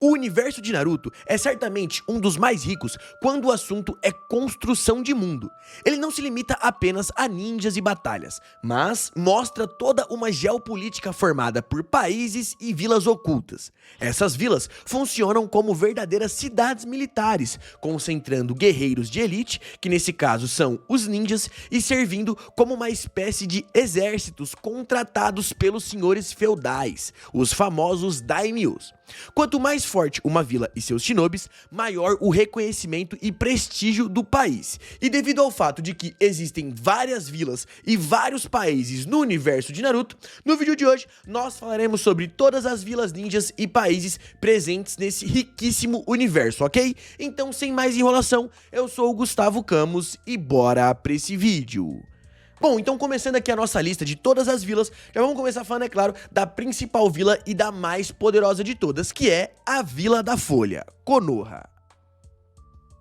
O universo de Naruto é certamente um dos mais ricos quando o assunto é construção de mundo. Ele não se limita apenas a ninjas e batalhas, mas mostra toda uma geopolítica formada por países e vilas ocultas. Essas vilas funcionam como verdadeiras cidades militares, concentrando guerreiros de elite, que nesse caso são os ninjas, e servindo como uma espécie de exércitos contratados pelos senhores feudais, os famosos daimyos. Quanto mais forte uma vila e seus shinobis, maior o reconhecimento e prestígio do país. E devido ao fato de que existem várias vilas e vários países no universo de Naruto, no vídeo de hoje nós falaremos sobre todas as vilas ninjas e países presentes nesse riquíssimo universo, ok? Então, sem mais enrolação, eu sou o Gustavo Camus e bora pra esse vídeo. Bom, então começando aqui a nossa lista de todas as vilas, já vamos começar falando, é claro, da principal vila e da mais poderosa de todas, que é a Vila da Folha, Konoha.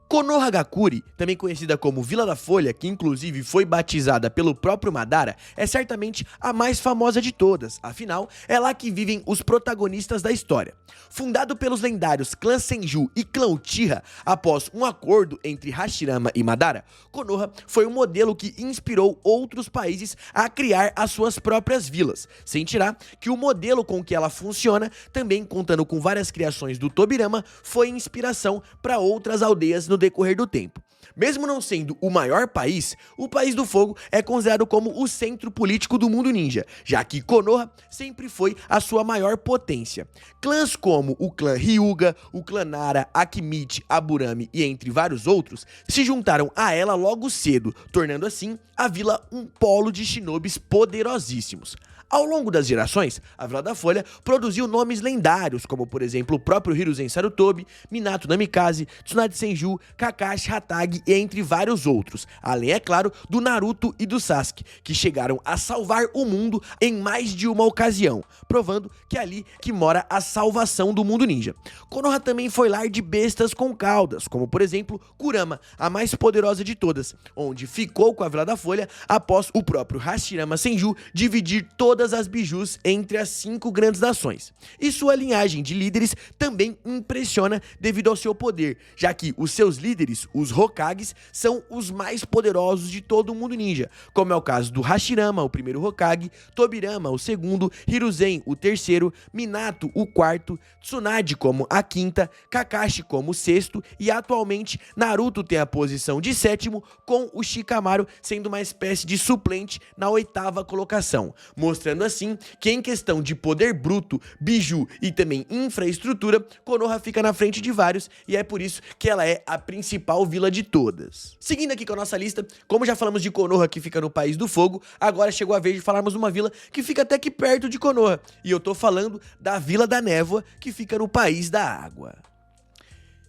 Konohagakure, também conhecida como Vila da Folha, que inclusive foi batizada pelo próprio Madara, é certamente a mais famosa de todas, afinal, é lá que vivem os protagonistas da história. Fundado pelos lendários Clã Senju e Clã Uchiha, após um acordo entre Hashirama e Madara, Konoha foi um modelo que inspirou outros países a criar as suas próprias vilas, sem tirar que o modelo com que ela funciona, também contando com várias criações do Tobirama, foi inspiração para outras aldeias no decorrer do tempo. Mesmo não sendo o maior país, o País do Fogo é considerado como o centro político do mundo ninja, já que Konoha sempre foi a sua maior potência. Clãs como o clã Hyuga, o clã Nara, Akimichi, Aburame e entre vários outros se juntaram a ela logo cedo, tornando assim a vila um polo de shinobis poderosíssimos. Ao longo das gerações, a Vila da Folha produziu nomes lendários, como por exemplo o próprio Hiruzen Sarutobi, Minato Namikaze, Tsunade Senju, Kakashi Hatagi e entre vários outros, além, é claro, do Naruto e do Sasuke, que chegaram a salvar o mundo em mais de uma ocasião, provando que é ali que mora a salvação do mundo ninja. Konoha também foi lar de bestas com caudas, como por exemplo Kurama, a mais poderosa de todas, onde ficou com a Vila da Folha após o próprio Hashirama Senju dividir todas as bijus entre as 5 grandes nações. E sua linhagem de líderes também impressiona devido ao seu poder, já que os seus líderes, os Hokages, são os mais poderosos de todo o mundo ninja, como é o caso do Hashirama, o primeiro Hokage, Tobirama, o segundo, Hiruzen, o terceiro, Minato, o quarto, Tsunade como a quinta, Kakashi como o sexto e atualmente Naruto tem a posição de sétimo, com o Shikamaru sendo uma espécie de suplente na 8ª colocação, mostrando assim que em questão de poder bruto, biju e também infraestrutura, Konoha fica na frente de vários e é por isso que ela é a principal vila de todas. Seguindo aqui com a nossa lista, como já falamos de Konoha que fica no País do Fogo, agora chegou a vez de falarmos de uma vila que fica até que perto de Konoha, e eu tô falando da Vila da Névoa, que fica no País da Água.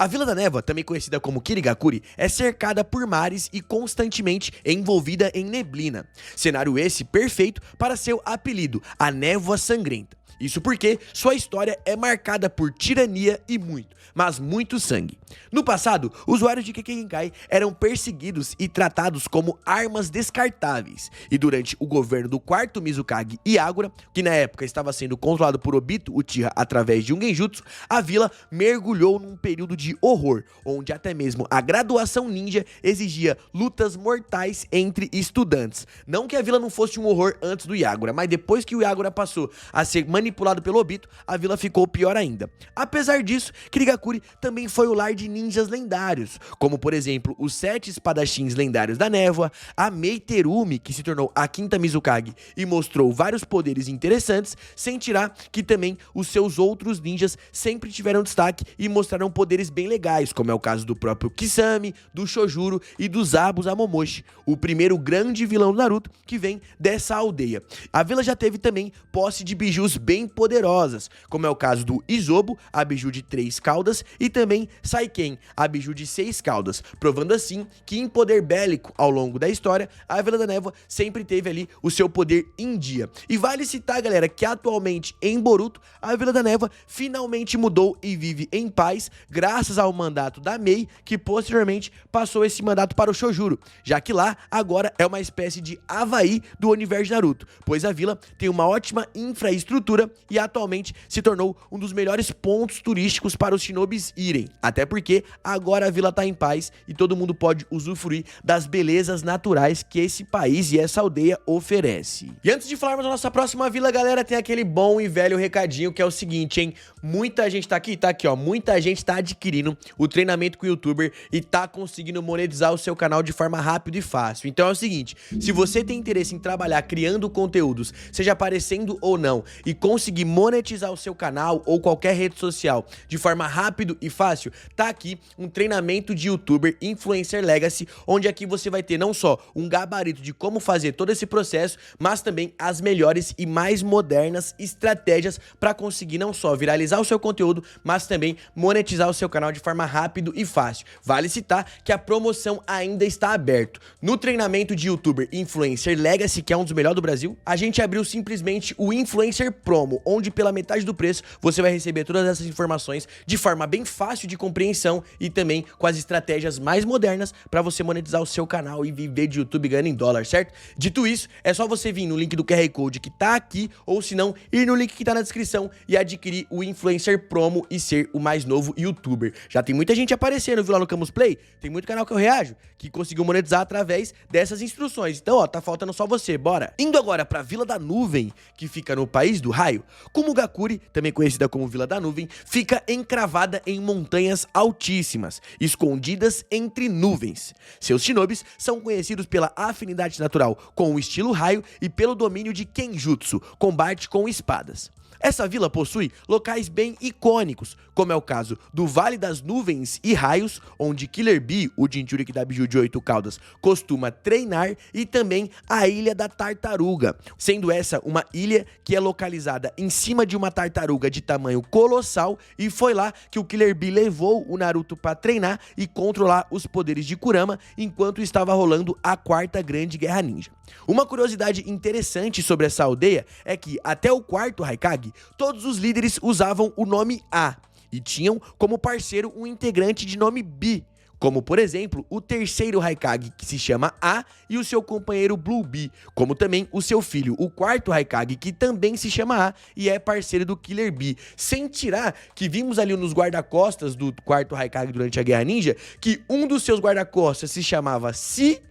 A Vila da Névoa, também conhecida como Kirigakure, é cercada por mares e constantemente envolvida em neblina. Cenário esse perfeito para seu apelido, a Névoa Sangrenta. Isso porque sua história é marcada por tirania e muito, mas muito sangue. No passado, usuários de Kekkei eram perseguidos e tratados como armas descartáveis. E durante o governo do quarto Mizukage Hyagura, que na época estava sendo controlado por Obito Uchiha através de um genjutsu, a vila mergulhou num período de horror, onde até mesmo a graduação ninja exigia lutas mortais entre estudantes. Não que a vila não fosse um horror antes do Hyagura, mas depois que o Hyagura passou a ser manipulado pelo Obito, a vila ficou pior ainda. Apesar disso, Kirigakure também foi o lar de ninjas lendários, como por exemplo os 7 espadachins lendários da Névoa, a Mei Terumi, que se tornou a 5ª Mizukage e mostrou vários poderes interessantes, sem tirar que também os seus outros ninjas sempre tiveram destaque e mostraram poderes bem legais, como é o caso do próprio Kisame, do Shojuro e do Zabu Zamomoshi, o primeiro grande vilão do Naruto que vem dessa aldeia. A vila já teve também posse de bijus bem poderosas, como é o caso do Izobo, a biju de 3 caudas, e também Saiken, a biju de 6 caudas, provando assim que em poder bélico ao longo da história, a Vila da Névoa sempre teve ali o seu poder em dia. E vale citar, galera, que atualmente em Boruto, a Vila da Névoa finalmente mudou e vive em paz, graças ao mandato da Mei, que posteriormente passou esse mandato para o Shojuro, já que lá agora é uma espécie de Havaí do universo de Naruto, pois a vila tem uma ótima infraestrutura estrutura e atualmente se tornou um dos melhores pontos turísticos para os shinobis irem, até porque agora a vila tá em paz e todo mundo pode usufruir das belezas naturais que esse país e essa aldeia oferece. E antes de falarmos da nossa próxima vila, galera, tem aquele bom e velho recadinho que é o seguinte, hein? Muita gente tá aqui, ó, muita gente tá adquirindo o treinamento com o YouTuber e tá conseguindo monetizar o seu canal de forma rápida e fácil. Então é o seguinte, se você tem interesse em trabalhar criando conteúdos, seja aparecendo ou não, e conseguir monetizar o seu canal ou qualquer rede social de forma rápida e fácil, tá aqui um treinamento de YouTuber Influencer Legacy, onde aqui você vai ter não só um gabarito de como fazer todo esse processo, mas também as melhores e mais modernas estratégias para conseguir não só viralizar o seu conteúdo, mas também monetizar o seu canal de forma rápida e fácil. Vale citar que a promoção ainda está aberta. No treinamento de YouTuber Influencer Legacy, que é um dos melhores do Brasil, a gente abriu simplesmente o Influencer Promo, onde pela metade do preço você vai receber todas essas informações de forma bem fácil de compreensão e também com as estratégias mais modernas para você monetizar o seu canal e viver de YouTube ganhando em dólar, certo? Dito isso, é só você vir no link do QR Code que tá aqui, ou se não, ir no link que tá na descrição e adquirir o Influencer Promo e ser o mais novo YouTuber. Já tem muita gente aparecendo, viu, lá no Camus Play? Tem muito canal que eu reajo que conseguiu monetizar através dessas instruções. Então, ó, tá faltando só você, bora! Indo agora pra Vila da Nuvem, que fica no País do Raio, Kumogakure, também conhecida como Vila da Nuvem, fica encravada em montanhas altíssimas, escondidas entre nuvens. Seus shinobis são conhecidos pela afinidade natural com o estilo raio e pelo domínio de Kenjutsu, combate com espadas. Essa vila possui locais bem icônicos, como é o caso do Vale das Nuvens e Raios, onde Killer Bee, o Jinchuriki da Biju de 8 caudas, costuma treinar, e também a Ilha da Tartaruga, sendo essa uma ilha que é localizada em cima de uma tartaruga de tamanho colossal, e foi lá que o Killer Bee levou o Naruto para treinar e controlar os poderes de Kurama enquanto estava rolando a quarta grande guerra ninja. Uma curiosidade interessante sobre essa aldeia é que até o quarto Haikage, todos os líderes usavam o nome A e tinham como parceiro um integrante de nome B, como por exemplo o terceiro Haikage, que se chama A, e o seu companheiro Blue Bee, como também o seu filho, o quarto Haikage, que também se chama A e é parceiro do Killer Bee. Sem tirar que vimos ali nos guarda-costas do quarto Haikage durante a Guerra Ninja, que um dos seus guarda-costas se chamava Si,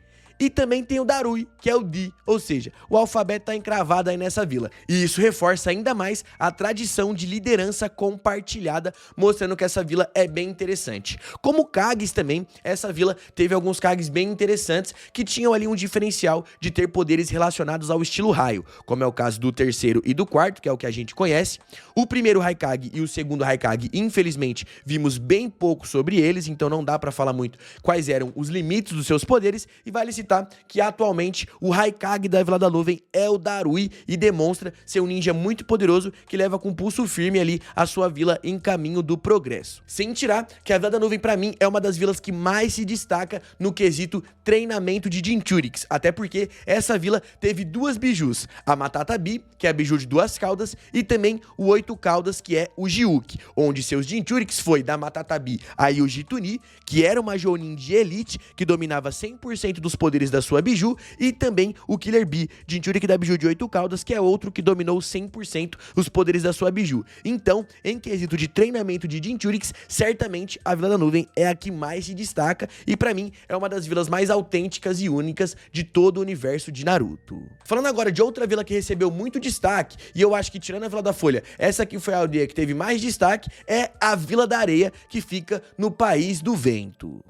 e também tem o Darui, que é o Di, ou seja, o alfabeto tá encravado aí nessa vila. E isso reforça ainda mais a tradição de liderança compartilhada, mostrando que essa vila é bem interessante. Como Kages também, essa vila teve alguns Kages bem interessantes que tinham ali um diferencial de ter poderes relacionados ao estilo raio, como é o caso do terceiro e do quarto, que é o que a gente conhece. O primeiro Haikage e o segundo Haikage, infelizmente, vimos bem pouco sobre eles, então não dá pra falar muito quais eram os limites dos seus poderes, e vale citar que atualmente o Haikage da Vila da Nuvem é o Darui e demonstra ser um ninja muito poderoso que leva com pulso firme ali a sua vila em caminho do progresso. Sem tirar que a Vila da Nuvem pra mim é uma das vilas que mais se destaca no quesito treinamento de Jinchuriks, até porque essa vila teve duas bijus, a Matata Bee, que é a biju de 2 caudas, e também o 8 caudas, que é o Jiuki, onde seus Jinchuriks foi da Matata Bee a Yuji Tuni, que era uma Jounin de elite que dominava 100% dos poderes da sua biju, e também o Killer Bee, Jinchuriki da Biju de 8 caudas, que é outro que dominou 100% os poderes da sua biju. Então, em quesito de treinamento de Jinchuriks, certamente a Vila da Nuvem é a que mais se destaca, e pra mim é uma das vilas mais autênticas e únicas de todo o universo de Naruto. Falando agora de outra vila que recebeu muito destaque, e eu acho que tirando a Vila da Folha, essa aqui foi a aldeia que teve mais destaque, é a Vila da Areia, que fica no País do Vento.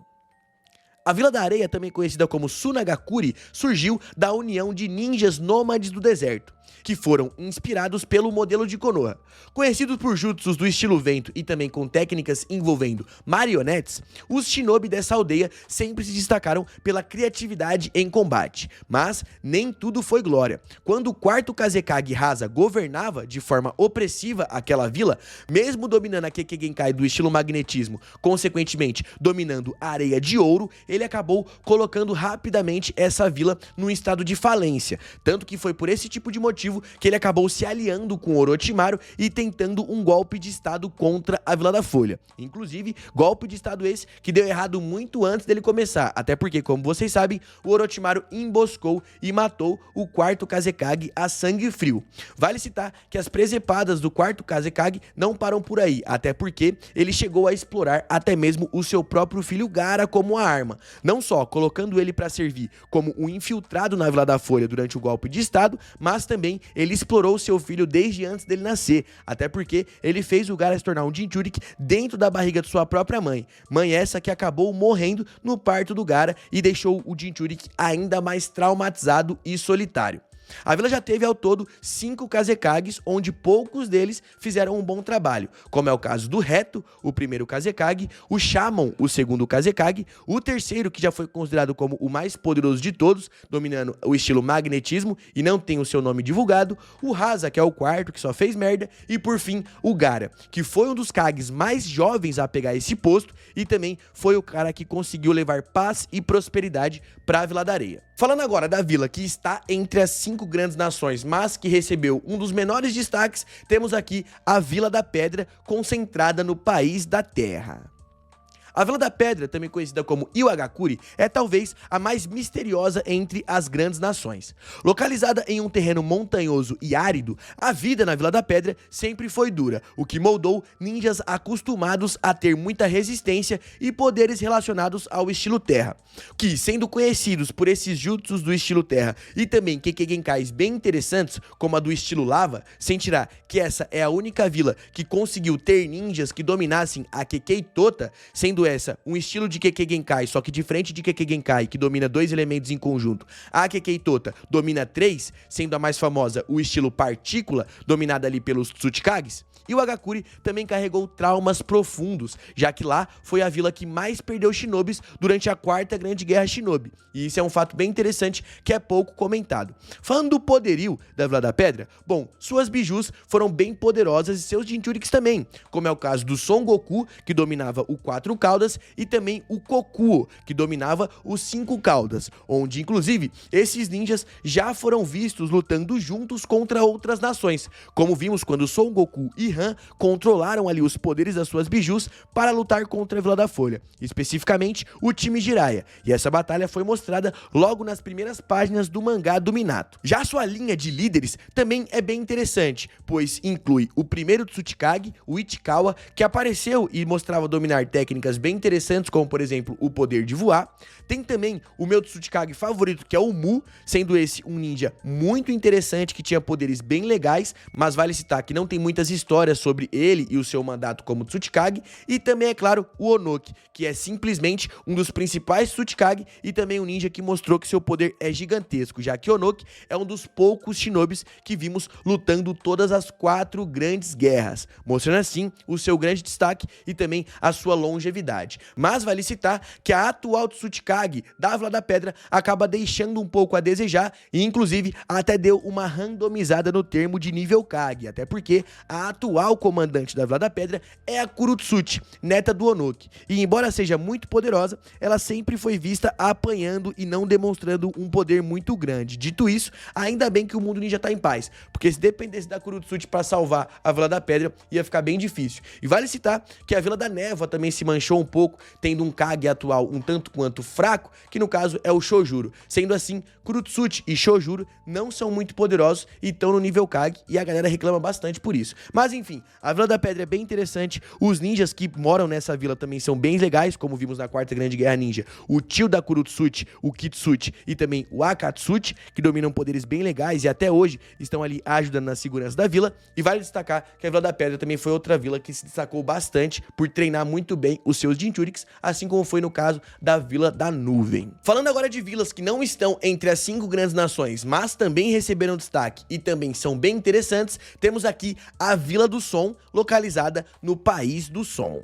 A Vila da Areia, também conhecida como Sunagakure, surgiu da união de ninjas nômades do deserto, que foram inspirados pelo modelo de Konoha. Conhecidos por jutsus do estilo vento e também com técnicas envolvendo marionetes, os shinobi dessa aldeia sempre se destacaram pela criatividade em combate. Mas nem tudo foi glória. Quando o quarto Kazekage Rasa governava de forma opressiva aquela vila, mesmo dominando a Kekkei Genkai do estilo magnetismo, consequentemente dominando a areia de ouro, ele acabou colocando rapidamente essa vila num estado de falência. Tanto que foi por esse tipo de motivo motivo que ele acabou se aliando com Orochimaru e tentando um golpe de estado contra a Vila da Folha. Inclusive, golpe de estado esse que deu errado muito antes dele começar, até porque, como vocês sabem, o Orochimaru emboscou e matou o quarto Kazekage a sangue frio. Vale citar que as presepadas do quarto Kazekage não param por aí, até porque ele chegou a explorar até mesmo o seu próprio filho Gaara como a arma, não só colocando ele para servir como um infiltrado na Vila da Folha durante o golpe de estado, mas também ele explorou seu filho desde antes dele nascer, até porque ele fez o Gaara se tornar um Jinchuriki dentro da barriga de sua própria mãe essa que acabou morrendo no parto do Gaara e deixou o Jinchuriki ainda mais traumatizado e solitário. A vila já teve ao todo 5 Kazekages, onde poucos deles fizeram um bom trabalho, como é o caso do Reto, o primeiro Kazekage, o Shaman, o segundo Kazekage, o terceiro, que já foi considerado como o mais poderoso de todos, dominando o estilo magnetismo e não tem o seu nome divulgado, o Hasa, que é o quarto, que só fez merda, e por fim, o Gaara, que foi um dos Kages mais jovens a pegar esse posto e também foi o cara que conseguiu levar paz e prosperidade para a Vila da Areia. Falando agora da vila que está entre as 5 grandes nações, mas que recebeu um dos menores destaques, temos aqui a Vila da Pedra, concentrada no País da Terra. A Vila da Pedra, também conhecida como Iwagakure, é talvez a mais misteriosa entre as grandes nações. Localizada em um terreno montanhoso e árido, a vida na Vila da Pedra sempre foi dura, o que moldou ninjas acostumados a ter muita resistência e poderes relacionados ao estilo terra, que, sendo conhecidos por esses jutsus do estilo terra e também Kekkei Genkais bem interessantes, como a do estilo lava, sem tirar que essa é a única vila que conseguiu ter ninjas que dominassem a Kekkei Tota, sendo essa um estilo de Kekkei Genkai, só que diferente de Kekkei Genkai, que domina 2 elementos em conjunto, a Kekkei Tota domina 3, sendo a mais famosa o estilo partícula, dominada ali pelos Tsuchikages. E o Hagakure também carregou traumas profundos, já que lá foi a vila que mais perdeu shinobis durante a Quarta Grande Guerra Shinobi. E isso é um fato bem interessante que é pouco comentado. Falando do poderio da Vila da Pedra, bom, suas bijus foram bem poderosas e seus Jinchuriks também, como é o caso do Son Goku, que dominava o 4 caudas, e também o Kokuo, que dominava os 5 caudas, onde inclusive esses ninjas já foram vistos lutando juntos contra outras nações, como vimos quando Son Goku e Han controlaram ali os poderes das suas bijus para lutar contra a Vila da Folha, especificamente o time Jiraiya, e essa batalha foi mostrada logo nas primeiras páginas do mangá do Minato. Já sua linha de líderes também é bem interessante, pois inclui o primeiro Tsuchikage, o Ichikawa, que apareceu e mostrava dominar técnicas bem interessantes, como por exemplo o poder de voar. Tem também o meu Tsuchikage favorito, que é o Mu, sendo esse um ninja muito interessante que tinha poderes bem legais, mas vale citar que não tem muitas histórias sobre ele e o seu mandato como Tsuchikage. E também, é claro, o Onoki, que é simplesmente um dos principais Tsuchikage e também um ninja que mostrou que seu poder é gigantesco, já que Onoki é um dos poucos shinobis que vimos lutando todas as 4 grandes guerras, mostrando assim o seu grande destaque e também a sua longevidade. Mas vale citar que a atual Tsuchikage da Vila da Pedra acaba deixando um pouco a desejar e inclusive até deu uma randomizada no termo de nível Kage, até porque a atual comandante da Vila da Pedra é a Kurutsuchi, neta do Onoki, e embora seja muito poderosa, ela sempre foi vista apanhando e não demonstrando um poder muito grande. Dito isso, ainda bem que o mundo ninja tá em paz, porque se dependesse da Kurutsuchi para salvar a Vila da Pedra, ia ficar bem difícil. E vale citar que a Vila da Névoa também se manchou um pouco, tendo um Kage atual um tanto quanto fraco, que no caso é o Shojuro. Sendo assim, Kurutsuchi e Shojuro não são muito poderosos e estão no nível Kage, e a galera reclama bastante por isso. Mas enfim, a Vila da Pedra é bem interessante, os ninjas que moram nessa vila também são bem legais, como vimos na Quarta Grande Guerra Ninja, o tio da Kurutsuchi, o Kitsuchi e também o Akatsuchi, que dominam poderes bem legais e até hoje estão ali ajudando na segurança da vila. E vale destacar que a Vila da Pedra também foi outra vila que se destacou bastante por treinar muito bem os seus Jinchuriks, assim como foi no caso da Vila da Nuvem. Falando agora de vilas que não estão entre as 5 grandes nações, mas também receberam destaque e também são bem interessantes, temos aqui a Vila do Som, localizada no País do Som.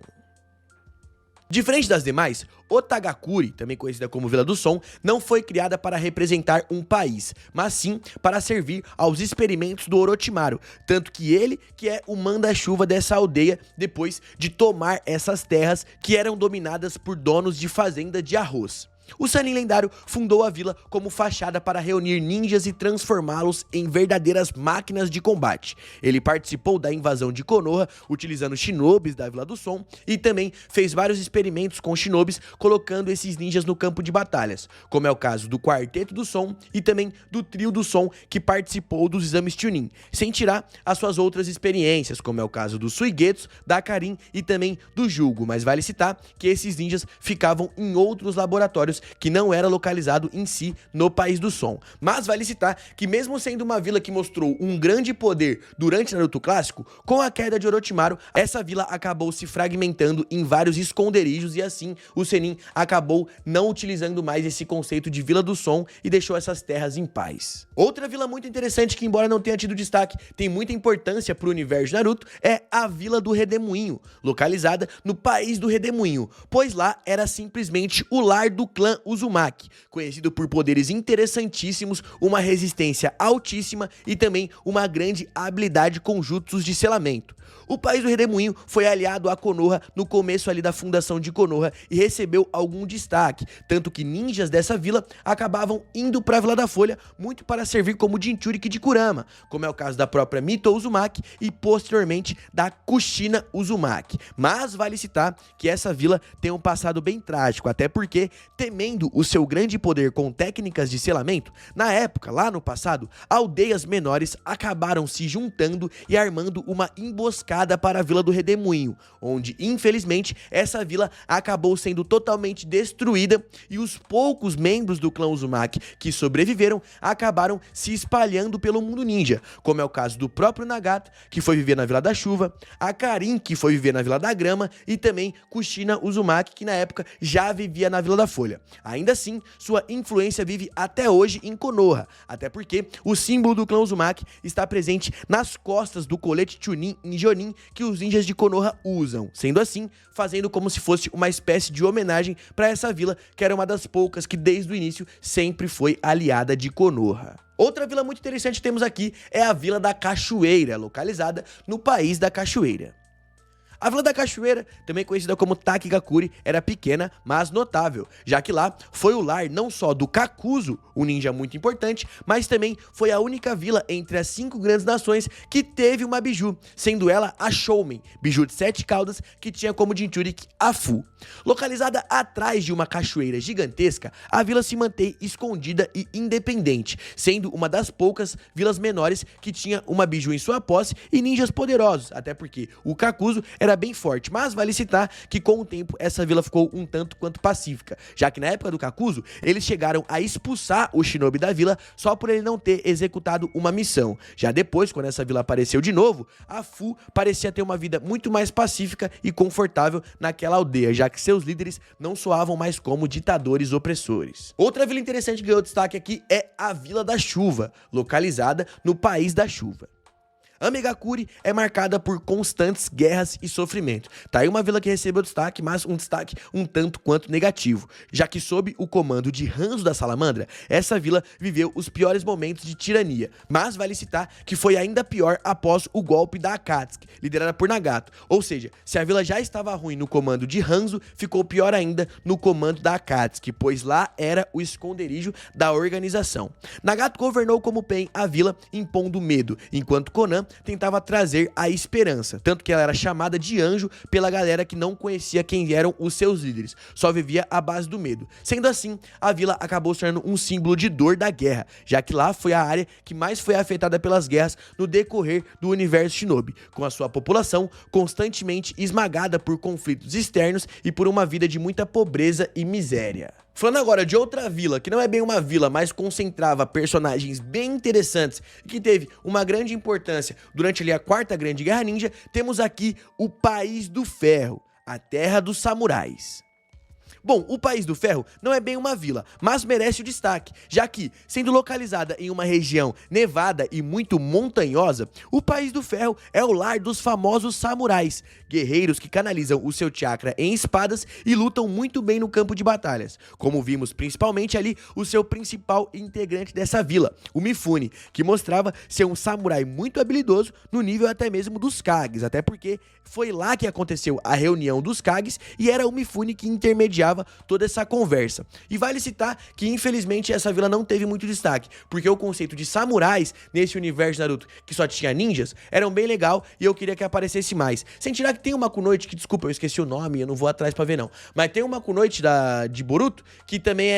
Diferente das demais, Otagakure, também conhecida como Vila do Som, não foi criada para representar um país, mas sim para servir aos experimentos do Orochimaru, tanto que ele que é o manda-chuva dessa aldeia depois de tomar essas terras que eram dominadas por donos de fazenda de arroz. O Sannin lendário fundou a vila como fachada para reunir ninjas e transformá-los em verdadeiras máquinas de combate. Ele participou da invasão de Konoha utilizando shinobis da Vila do Som e também fez vários experimentos com shinobis colocando esses ninjas no campo de batalhas, como é o caso do Quarteto do Som e também do Trio do Som que participou dos exames Chunin, sem tirar as suas outras experiências, como é o caso do Suigetsu, da Karin e também do Julgo, mas vale citar que esses ninjas ficavam em outros laboratórios que não era localizado em si no País do Som. Mas vale citar que mesmo sendo uma vila que mostrou um grande poder durante Naruto clássico, com a queda de Orochimaru, essa vila acabou se fragmentando em vários esconderijos e assim o Sannin acabou não utilizando mais esse conceito de Vila do Som e deixou essas terras em paz. Outra vila muito interessante que, embora não tenha tido destaque, tem muita importância para o universo de Naruto é a Vila do Redemoinho, localizada no País do Redemoinho, pois lá era simplesmente o lar do clã Uzumaki, conhecido por poderes interessantíssimos, uma resistência altíssima e também uma grande habilidade com jutsus de selamento. O País do Redemoinho foi aliado a Konoha no começo ali da fundação de Konoha e recebeu algum destaque, tanto que ninjas dessa vila acabavam indo para a Vila da Folha muito para servir como Jinchuriki de Kurama, como é o caso da própria Mito Uzumaki e posteriormente da Kushina Uzumaki. Mas vale citar que essa vila tem um passado bem trágico, até porque, temendo o seu grande poder com técnicas de selamento, na época, lá no passado, aldeias menores acabaram se juntando e armando uma emboscada para a Vila do Redemoinho, onde, infelizmente, essa vila acabou sendo totalmente destruída e os poucos membros do clã Uzumaki que sobreviveram acabaram se espalhando pelo mundo ninja, como é o caso do próprio Nagato, que foi viver na Vila da Chuva, a Karin, que foi viver na Vila da Grama, e também Kushina Uzumaki, que na época já vivia na Vila da Folha. Ainda assim, sua influência vive até hoje em Konoha, até porque o símbolo do clã Uzumaki está presente nas costas do colete Chunin em Jonin que os ninjas de Konoha usam, sendo assim, fazendo como se fosse uma espécie de homenagem para essa vila, que era uma das poucas que desde o início sempre foi aliada de Konoha. Outra vila muito interessante que temos aqui é a Vila da Cachoeira, localizada no País da Cachoeira. A Vila da Cachoeira, também conhecida como Takigakuri, era pequena, mas notável, já que lá foi o lar não só do Kakuzu, um ninja muito importante, mas também foi a única vila entre as 5 grandes nações que teve uma biju, sendo ela a Shoumen, biju de 7 caudas, que tinha como Jinchuriki a Fu. Localizada atrás de uma cachoeira gigantesca, a vila se mantém escondida e independente, sendo uma das poucas vilas menores que tinha uma biju em sua posse e ninjas poderosos, até porque o Kakuzu era bem forte, mas vale citar que com o tempo essa vila ficou um tanto quanto pacífica, já que na época do Kakuzu, eles chegaram a expulsar o shinobi da vila só por ele não ter executado uma missão. Já depois, quando essa vila apareceu de novo, a Fu parecia ter uma vida muito mais pacífica e confortável naquela aldeia, já que seus líderes não soavam mais como ditadores opressores. Outra vila interessante que ganhou destaque aqui é a Vila da Chuva, localizada no País da Chuva. A Megakuri é marcada por constantes guerras e sofrimento. Tá aí uma vila que recebeu destaque, mas um destaque um tanto quanto negativo, já que sob o comando de Hanzo da Salamandra, essa vila viveu os piores momentos de tirania, mas vale citar que foi ainda pior após o golpe da Akatsuki, liderada por Nagato, ou seja, se a vila já estava ruim no comando de Hanzo, ficou pior ainda no comando da Akatsuki, pois lá era o esconderijo da organização. Nagato governou como Pain a vila, impondo medo, enquanto Konan tentava trazer a esperança, tanto que ela era chamada de anjo pela galera que não conhecia quem eram os seus líderes, só vivia à base do medo. Sendo assim, a vila acabou se tornando um símbolo de dor da guerra, já que lá foi a área que mais foi afetada pelas guerras no decorrer do universo Shinobi, com a sua população constantemente esmagada por conflitos externos e por uma vida de muita pobreza e miséria. Falando agora de outra vila, que não é bem uma vila, mas concentrava personagens bem interessantes e que teve uma grande importância durante ali a Quarta Grande Guerra Ninja, temos aqui o País do Ferro, a terra dos samurais. Bom, o País do Ferro não é bem uma vila, mas merece o destaque, já que, sendo localizada em uma região nevada e muito montanhosa, o País do Ferro é o lar dos famosos samurais, guerreiros que canalizam o seu chakra em espadas e lutam muito bem no campo de batalhas, como vimos principalmente ali o seu principal integrante dessa vila, o Mifune, que mostrava ser um samurai muito habilidoso no nível até mesmo dos Kages, até porque foi lá que aconteceu a reunião dos Kages e era o Mifune que intermediava intermediava toda essa conversa. E vale citar que infelizmente essa vila não teve muito destaque, porque o conceito de samurais nesse universo de Naruto que só tinha ninjas eram bem legal e eu queria que aparecesse mais. Sem tirar que tem uma Kunoichi que, desculpa, eu esqueci o nome, eu não vou atrás pra ver não, mas tem uma Kunoichi de Boruto que também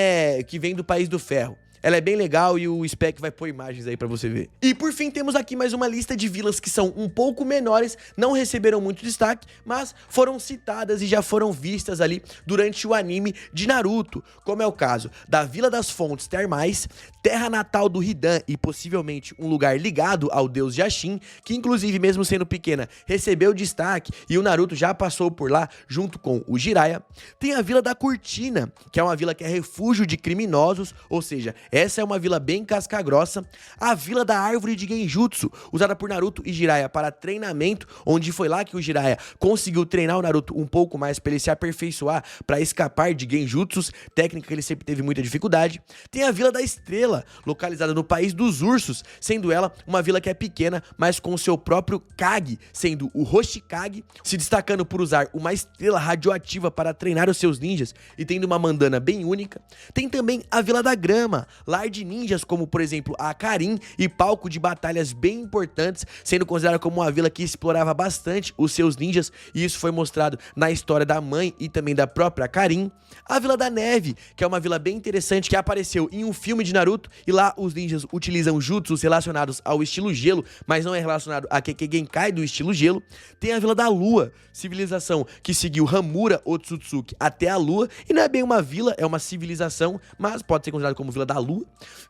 que vem do País do Ferro. Ela é bem legal e o Spec vai pôr imagens aí pra você ver. E por fim temos aqui mais uma lista de vilas que são um pouco menores, não receberam muito destaque, mas foram citadas e já foram vistas ali durante o anime de Naruto, como é o caso da Vila das Fontes Termais, terra natal do Hidan e possivelmente um lugar ligado ao deus Jashin, que inclusive mesmo sendo pequena recebeu destaque e o Naruto já passou por lá junto com o Jiraiya. Tem a Vila da Cortina, que é uma vila que é refúgio de criminosos, ou seja, essa é uma vila bem casca-grossa. A Vila da Árvore de Genjutsu, usada por Naruto e Jiraiya para treinamento, onde foi lá que o Jiraiya conseguiu treinar o Naruto um pouco mais para ele se aperfeiçoar, para escapar de Genjutsus, técnica que ele sempre teve muita dificuldade. Tem a Vila da Estrela, localizada no País dos Ursos, sendo ela uma vila que é pequena, mas com o seu próprio Kage, sendo o Hoshikage, se destacando por usar uma estrela radioativa para treinar os seus ninjas e tendo uma bandana bem única. Tem também a Vila da Grama, lar de ninjas como, por exemplo, a Karin e palco de batalhas bem importantes, sendo considerada como uma vila que explorava bastante os seus ninjas, e isso foi mostrado na história da mãe e também da própria Karin. A Vila da Neve, que é uma vila bem interessante que apareceu em um filme de Naruto, e lá os ninjas utilizam jutsus relacionados ao estilo gelo, mas não é relacionado a Kekkei Genkai do estilo gelo. Tem a Vila da Lua, civilização que seguiu Hamura Otsutsuki até a Lua, e não é bem uma vila, é uma civilização, mas pode ser considerado como Vila da Lua.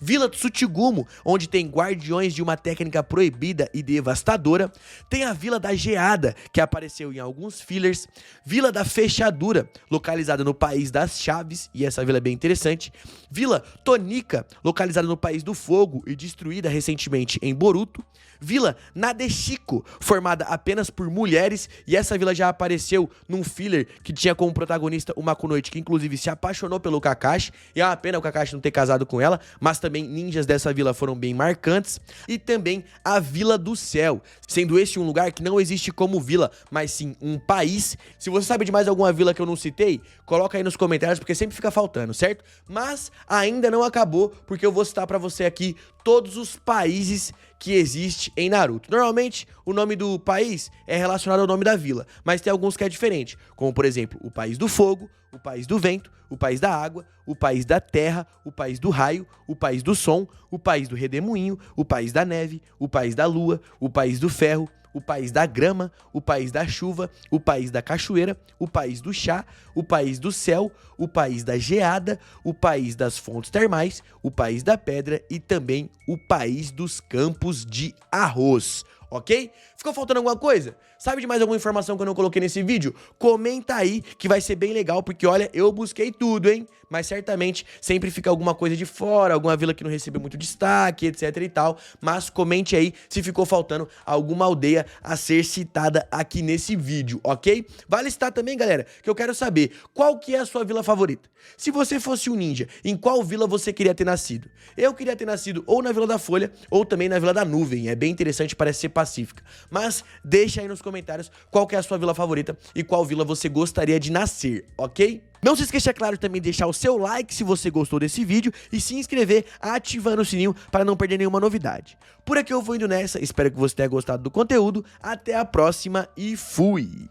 Vila Tsutigumo, onde tem guardiões de uma técnica proibida e devastadora. Tem a Vila da Geada, que apareceu em alguns fillers. Vila da Fechadura, localizada no País das Chaves, e essa vila é bem interessante. Vila Tonica, localizada no País do Fogo e destruída recentemente em Boruto. Vila Nadeshiko, formada apenas por mulheres, e essa vila já apareceu num filler que tinha como protagonista uma Kunoichi que inclusive se apaixonou pelo Kakashi, e é uma pena o Kakashi não ter casado com ela, mas também ninjas dessa vila foram bem marcantes. E também a Vila do Céu, sendo esse um lugar que não existe como vila, mas sim um país. Se você sabe de mais alguma vila que eu não citei, coloca aí nos comentários, porque sempre fica faltando, certo? Mas ainda não acabou, porque eu vou citar pra você aqui todos os países que existe em Naruto. Normalmente, o nome do país é relacionado ao nome da vila, mas tem alguns que é diferente, como por exemplo, o País do Fogo, o País do Vento, o País da Água, o País da Terra, o País do Raio, o País do Som, o País do Redemoinho, o País da Neve, o País da Lua, o País do Ferro, o País da Grama, o País da Chuva, o País da Cachoeira, o País do Chá, o País do Céu, o País da Geada, o País das Fontes Termais, o País da Pedra e também o País dos Campos de Arroz. Ok? Ficou faltando alguma coisa? Sabe de mais alguma informação que eu não coloquei nesse vídeo? Comenta aí que vai ser bem legal, porque olha, eu busquei tudo, hein? Mas certamente sempre fica alguma coisa de fora, alguma vila que não recebeu muito destaque, etc e tal. Mas comente aí se ficou faltando alguma aldeia a ser citada aqui nesse vídeo, ok? Vale citar também, galera, que eu quero saber qual que é a sua vila favorita. Se você fosse um ninja, em qual vila você queria ter nascido? Eu queria ter nascido ou na Vila da Folha ou também na Vila da Nuvem. É bem interessante, parece ser pacífica. Mas deixa aí nos comentários qual que é a sua vila favorita e qual vila você gostaria de nascer, ok? Não se esqueça, é claro, também de deixar o seu like se você gostou desse vídeo e se inscrever ativando o sininho para não perder nenhuma novidade. Por aqui eu vou indo nessa, espero que você tenha gostado do conteúdo, até a próxima e fui!